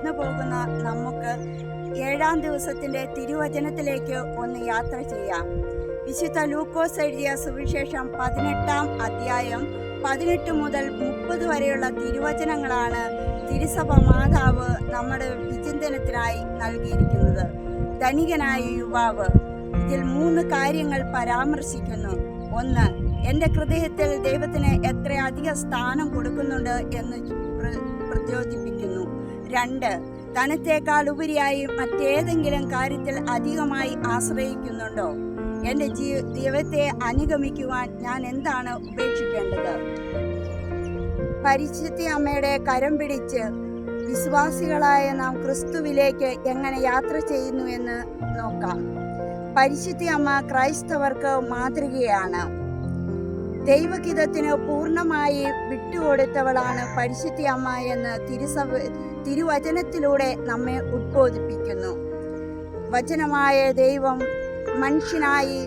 കടന്നു പോകുന്ന നമുക്ക് 7-ാം ദിവസത്തിന്റെ തിരുവചനത്തിലേക്ക് ഒന്ന് യാത്ര ചെയ്യാം. വിശുദ്ധ ലൂക്കോസ് എഴുതിയ സുവിശേഷം 18-ാം അധ്യായം 18 മുതൽ 30 വരെയുള്ള തിരുവചനങ്ങളാണ് തിരുസഭ മാതാവ് നമ്മുടെ വിചിന്തനത്തിനായി നൽകിയിരിക്കുന്നത്. ധനികനായ യുവാവ്. ഇതിൽ 3 കാര്യങ്ങൾ പരാമർശിക്കുന്നു. 1. എൻ്റെ ഹൃദയത്തിൽ ദൈവത്തിന് എത്ര അധിക സ്ഥാനം കൊടുക്കുന്നുണ്ട് എന്ന് പ്രചോദിപ്പിക്കുന്നു. 2. ധനത്തേക്കാൾ ഉപരിയായി മറ്റേതെങ്കിലും കാര്യത്തിൽ അധികമായി ആശ്രയിക്കുന്നുണ്ടോ? എൻ്റെ ദൈവത്തെ അനുഗമിക്കുവാൻ ഞാൻ എന്താണ് ഉപേക്ഷിക്കേണ്ടത്? പരിശുദ്ധ അമ്മയുടെ കരം പിടിച്ച് വിശ്വാസികളായ നാം ക്രിസ്തുവിലേക്ക് എങ്ങനെ യാത്ര ചെയ്യുന്നു എന്ന് നോക്കാം. പരിശുദ്ധ അമ്മ ക്രൈസ്തവർക്ക് മാതൃകയാണ്. ദൈവഹിതത്തിന് പൂർണ്ണമായി വിട്ടുകൊടുത്തവളാണ് പരിശുദ്ധ അമ്മ എന്ന് തിരുവചനത്തിലൂടെ നമ്മെ ഉദ്ബോധിപ്പിക്കുന്നു. വചനമായ ദൈവം മനുഷ്യനായി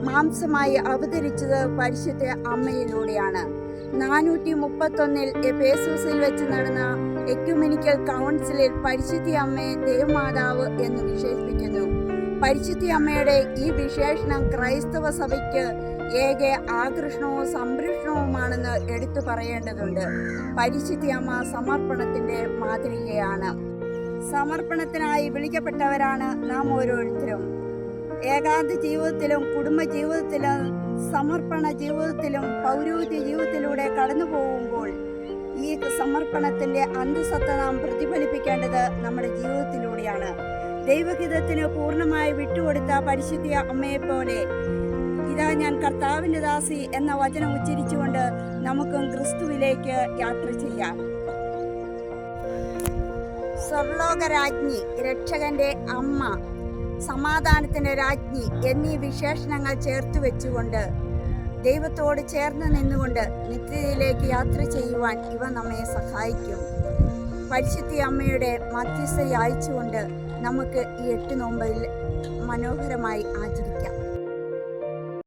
മാംസമായി അവതരിച്ചത് പരിശുദ്ധ അമ്മയിലൂടെയാണ്. 431 എഫേസൂസിൽ വെച്ച് നടന്ന എക്യുമെനിക്കൽ കൗൺസിലിൽ പരിശുദ്ധ അമ്മയെ ദേവമാതാവ് എന്ന് വിശേഷിപ്പിക്കുന്നു. പരിശുദ്ധ അമ്മയുടെ ഈ വിശേഷണം ക്രൈസ്തവ സഭയ്ക്ക് ഏക ആകർഷണവും സംരക്ഷണവുമാണെന്ന് എടുത്തു പറയേണ്ടതുണ്ട്. പരിശുദ്ധ അമ്മ സമർപ്പണത്തിന്റെ മാതൃകയാണ്. സമർപ്പണത്തിനായി വിളിക്കപ്പെട്ടവരാണ് നാം ഓരോരുത്തരും. ഏകാന്ത ജീവിതത്തിലും കുടുംബ ജീവിതത്തിലും സമർപ്പണ ജീവിതത്തിലും പൗരോഹിത്യ ജീവിതത്തിലൂടെ കടന്നു പോകുമ്പോൾ ഈ സമർപ്പണത്തിന്റെ അന്തസത്ത നാം പ്രതിഫലിപ്പിക്കേണ്ടത് നമ്മുടെ ജീവിതത്തിലൂടെയാണ്. ദൈവഹിതത്തിന് പൂർണ്ണമായി വിട്ടുകൊടുത്ത പരിശുദ്ധ അമ്മയെപ്പോലെ ഇതാ ഞാൻ കർത്താവിൻ്റെ ദാസി എന്ന വചനം ഉച്ചരിച്ചുകൊണ്ട് നമുക്കും ക്രിസ്തുവിലേക്ക് യാത്ര ചെയ്യാം. സ്വർലോകരാജ്ഞി, രക്ഷകന്റെ അമ്മ, സമാധാനത്തിന്റെ രാജ്ഞി എന്നീ വിശേഷണങ്ങൾ ചേർത്ത് വെച്ചുകൊണ്ട് ദൈവത്തോട് ചേർന്ന് നിന്നുകൊണ്ട് നിത്യതയിലേക്ക് യാത്ര ചെയ്യുവാൻ ഇവ നമ്മെ സഹായിക്കും. പരിശുദ്ധ അമ്മയുടെ മധ്യസ്ഥ അയച്ചുകൊണ്ട് നമുക്ക് ഈ 8 നോമ്പിൽ മനോഹരമായി ആചരിക്കാം.